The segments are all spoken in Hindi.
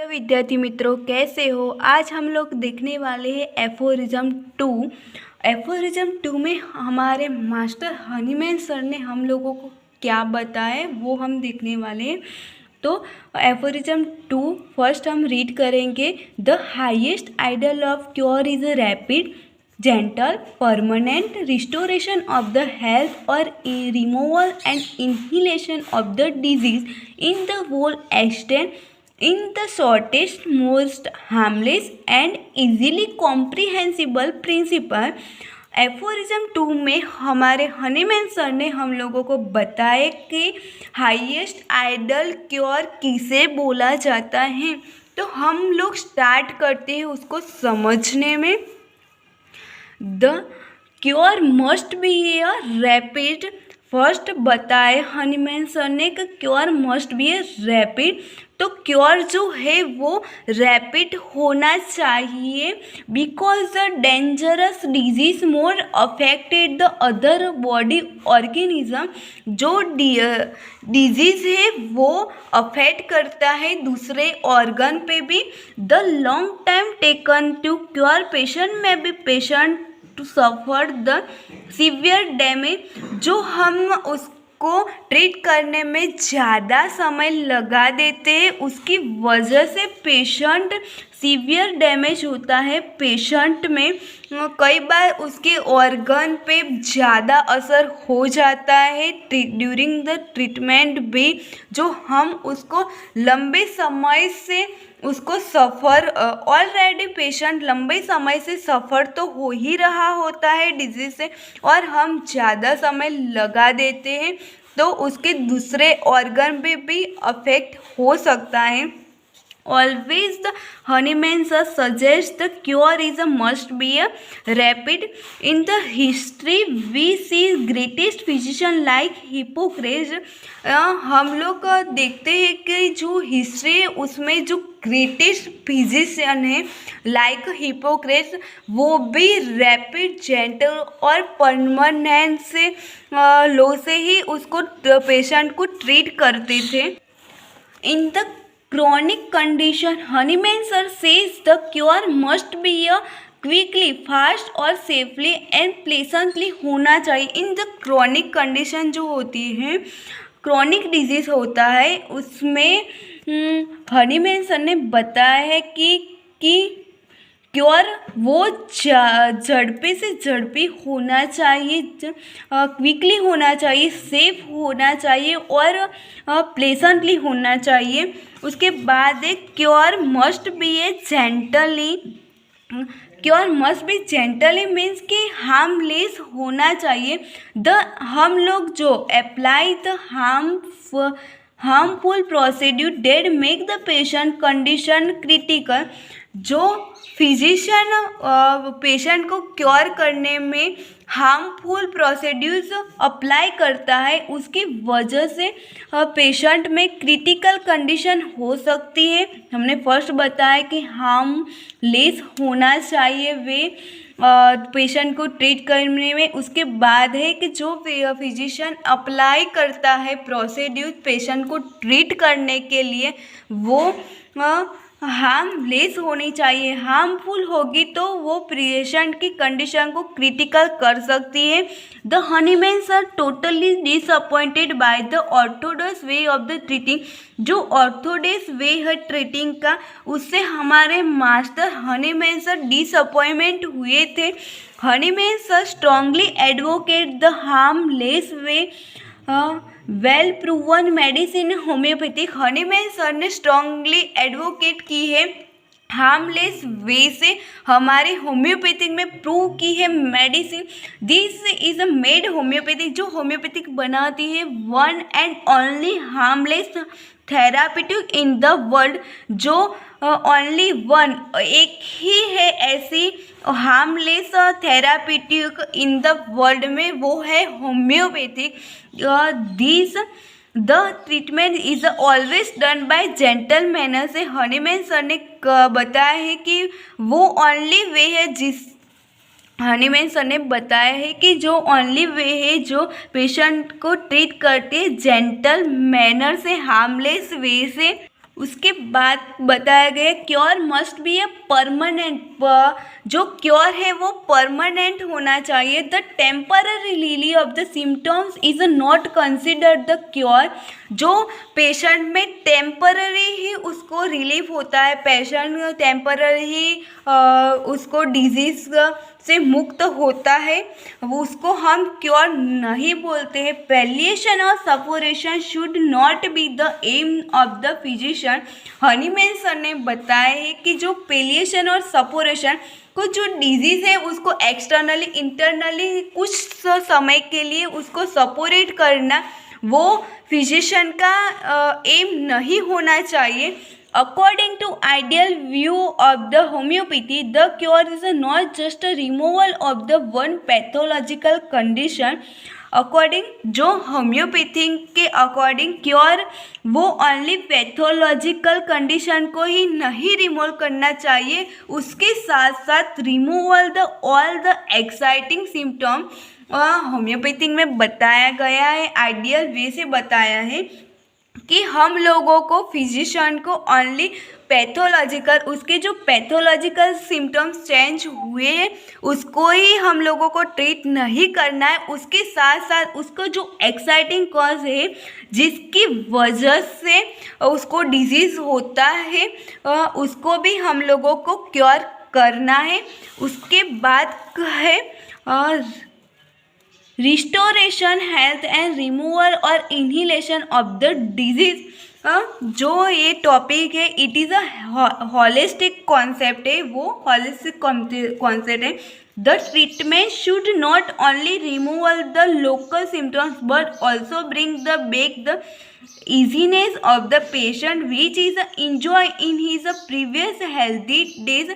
हेलो विद्यार्थी मित्रों, कैसे हो। आज हम लोग देखने वाले हैं एफोरिज्म 2। एफोरिज्म 2 में हमारे मास्टर हनीमैन सर ने हम लोगों को क्या बताया वो हम देखने वाले हैं। तो एफोरिज्म 2 फर्स्ट हम रीड करेंगे। The highest ideal of cure is a rapid gentle permanent restoration of the health or removal and inhalation of the disease in the whole extent in the shortest, most harmless and easily comprehensible principle। Aphorism 2 में हमारे हनीमैन सर ने हम लोगों को बताया कि हाईएस्ट आइडल क्योर किसे बोला जाता है। तो हम लोग स्टार्ट करते हैं उसको समझने में। The cure must be a rapid. First बताए हनीमैन सर ने कि cure must be a rapid. तो क्योर जो है वो रैपिड होना चाहिए because the dangerous disease more affected the other body organism. जो डिजीज है वो अफेक्ट करता है दूसरे ऑर्गन पे भी। The long time taken to cure patient may be patient to suffer the severe damage. जो हम उसको ट्रीट करने में ज़्यादा समय लगा देते हैं उसकी वजह से पेशेंट सीवियर डैमेज होता है। पेशेंट में कई बार उसके ऑर्गन पे ज़्यादा असर हो जाता है ड्यूरिंग द ट्रीटमेंट भी। जो हम उसको लंबे समय से उसको सफ़र ऑलरेडी पेशेंट लंबे समय से सफ़र तो हो ही रहा होता है डिजीज से और हम ज़्यादा समय लगा देते हैं तो उसके दूसरे ऑर्गन पे भी अफेक्ट हो सकता है। Always the Hahnemann suggests the cure is a must be a rapid। In the history we see greatest physician like Hippocrates। हम लोग देखते हैं कि जो हिस्ट्री है उसमें जो ग्रेटेस्ट फिजिशियन है लाइक हिपोक्रेट्स वो भी रैपिड जेंटल और परमानेंट से लो से ही उसको पेशेंट को ट्रीट करते थे। In the chronic condition Hahnemann sir says the cure must be a quickly, fast और safely and pleasantly होना चाहिए। इन द chronic condition जो होती है chronic disease होता है उसमें हनीमैन सर ने बताया है कि क्योर वो झड़पे से झड़पी होना चाहिए, क्विकली होना चाहिए, सेफ होना चाहिए और प्लेसेंटली होना चाहिए। उसके बाद एक cure must be A gently. Cure must B gently means कि हार्मलेस होना चाहिए। हम लोग जो apply the harmful procedure dead make the patient condition critical. जो फिजिशियन पेशेंट को क्योर करने में हार्मफुल प्रोसीड्यूर्स अप्लाई करता है उसकी वजह से पेशेंट में क्रिटिकल कंडीशन हो सकती है। हमने फर्स्ट बताया कि हार्मलेस होना चाहिए वे पेशेंट को ट्रीट करने में। उसके बाद है कि जो फिजिशियन अप्लाई करता है प्रोसीड्यूर पेशेंट को ट्रीट करने के लिए वो हार्मलेस होनी चाहिए। हार्मफुल होगी तो वो पेशेंट की कंडीशन को क्रिटिकल कर सकती है। The Hahnemann sir totally disappointed by the Orthodox way of the treating. जो ऑर्थोडॉक्स वे है ट्रीटिंग का उससे हमारे मास्टर हनीमैन सर डिसअपॉइंटमेंट हुए थे। Hahnemann sir strongly advocate the harmless way well proven medicine homeopathic. Hahnemann sir ने स्ट्रांगली एडवोकेट की है हार्मलेस वे से हमारे होम्योपैथिक में प्रूव की है medicine. This is a made homeopathic. जो होम्योपैथिक बनाती है one and only harmless therapeutic in the world. जो ओनली वन एक ही है ऐसी harmless therapeutic in the world में वो है homeopathic. This the treatment is always done by gentle manner से हनीमैन सर ने बताया है कि वो ओनली वे है जिस हनीमैन सर ने बताया है कि जो ओनली वे है जो पेशेंट को ट्रीट करते हैं जेंटल मैनर से हार्मलेस वे से। उसके बाद बताया गया cure must be a permanent, जो क्योर है वो परमानेंट होना चाहिए। The temporary relief of the symptoms is not considered the cure, जो पेशेंट में टेम्पररी ही उसको रिलीफ होता है, पेशेंट टेम्पररी ही उसको डिजीज से मुक्त होता है, वो उसको हम क्योर नहीं बोलते हैं। पैलिएशन और suppression should not be the aim of the physician. Hahnemann sir ने बताया है कि जो पैलिएशन और सपोरेशन को जो डिजीज़ है उसको एक्सटर्नली इंटरनली कुछ समय के लिए उसको सपोरेट करना वो फिजिशियन का एम नहीं होना चाहिए। According to ideal view of the homeopathy, the cure is not just a removal of the one pathological condition. According जो होम्योपैथी के अकॉर्डिंग क्योर वो ओनली पैथोलॉजिकल कंडीशन को ही नहीं रिमूव करना चाहिए, उसके साथ साथ removal the all the exciting symptom. Homeopathy में बताया गया है, आइडियल वे से बताया है कि हम लोगों को फिजिशियन को ओनली पैथोलॉजिकल, उसके जो पैथोलॉजिकल सिम्टम्स चेंज हुए हैं उसको ही हम लोगों को ट्रीट नहीं करना है, उसके साथ साथ उसको जो एक्साइटिंग कॉज है जिसकी वजह से उसको डिजीज़ होता है उसको भी हम लोगों को क्योर करना है। उसके बाद है रिस्टोरेशन हेल्थ एंड रिमूवल और इनहिलेशन ऑफ द डिजीज। जो ये टॉपिक है it is a holistic concept है, वो होलिस्टिक कॉन्सेप्ट है। The treatment should not only removal the local symptoms but also bring the back the easiness of the patient which is enjoy in his previous healthy days।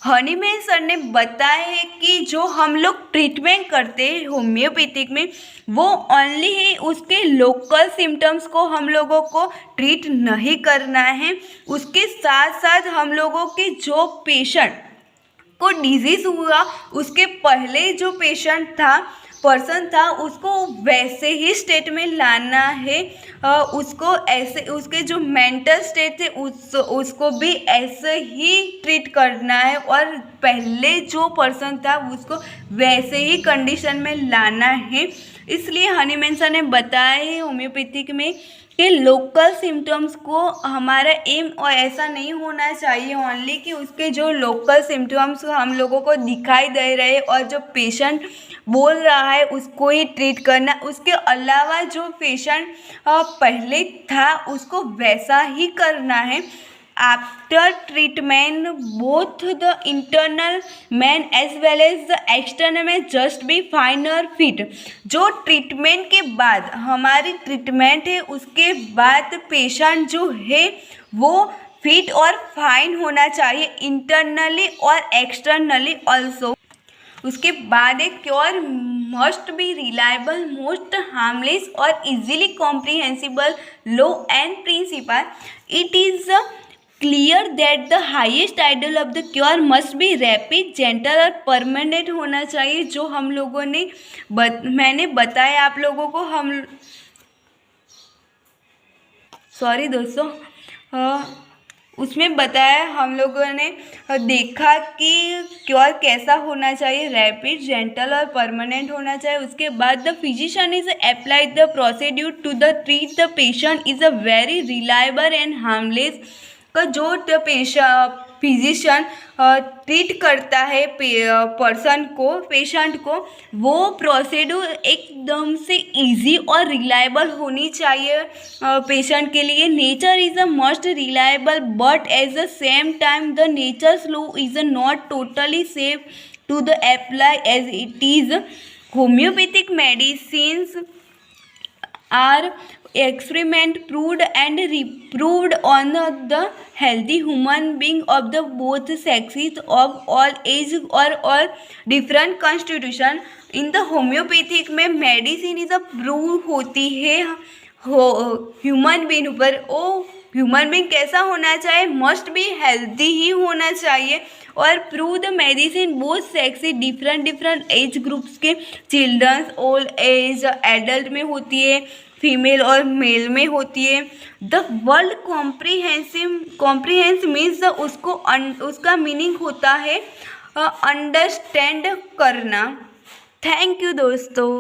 Hahnemann sir ने बताया है कि जो हम लोग ट्रीटमेंट करते हैं होम्योपैथिक में वो ओनली ही उसके लोकल सिम्टम्स को हम लोगों को ट्रीट नहीं करना है, उसके साथ साथ हम लोगों के जो पेशेंट को डिजीज़ हुआ उसके पहले जो पर्सन था उसको वैसे ही स्टेट में लाना है, उसको ऐसे उसके जो मेंटल स्टेट थे उसको भी ऐसे ही ट्रीट करना है और पहले जो पर्सन था उसको वैसे ही कंडीशन में लाना है। इसलिए हनीमैन सर ने बताया है होम्योपैथिक में कि लोकल सिम्टम्स को हमारा एम और ऐसा नहीं होना चाहिए ओनली कि उसके जो लोकल सिम्टम्स हम लोगों को दिखाई दे रहे और जो पेशेंट बोल रहा है उसको ही ट्रीट करना, उसके अलावा जो पेशेंट पहले था उसको वैसा ही करना है। After treatment both the internal man as well as the external man just be fine और फिट। जो ट्रीटमेंट के बाद हमारी ट्रीटमेंट है उसके बाद पेशेंट जो है वो फिट और फाइन होना चाहिए इंटरनली और एक्सटर्नली ऑल्सो। उसके बाद एक cure must be reliable most harmless और easily comprehensible law and principle. It is clear that the highest ideal of the cure must be rapid gentle और परमानेंट होना चाहिए। जो हम लोगों ने मैंने बताया आप लोगों को सॉरी दोस्तों उसमें बताया हम लोगों ने देखा कि क्योर कैसा होना चाहिए, रैपिड जेंटल और परमानेंट होना चाहिए। उसके बाद the physician is apply the procedure to the treat the patient is a very reliable and harmless. का जो फिजिशियन ट्रीट करता है पेशेंट को वो प्रोसीड्यूर एकदम से इजी और रिलायबल होनी चाहिए पेशेंट के लिए। Nature is a must reliable but at the same time the nature's law is not totally safe to the apply as it is. Homeopathic medicines are experiment proved and reproved on the healthy human being of the both sexes of all age or all different constitution। in the homeopathic में मेडिसिन इज प्रूव होती है ह्यूमन बीइंग पर, वो ह्यूमन बींग कैसा होना चाहिए, मस्ट बी हेल्दी ही होना चाहिए। और prove the medicine both sexy, different age groups के, चिल्ड्रंस, ओल्ड एज, एडल्ट में होती है, फीमेल और मेल में होती है। द वर्ल्ड कॉम्प्रीहेंस मीन्स उसका मीनिंग होता है अंडरस्टैंड करना। थैंक यू दोस्तों।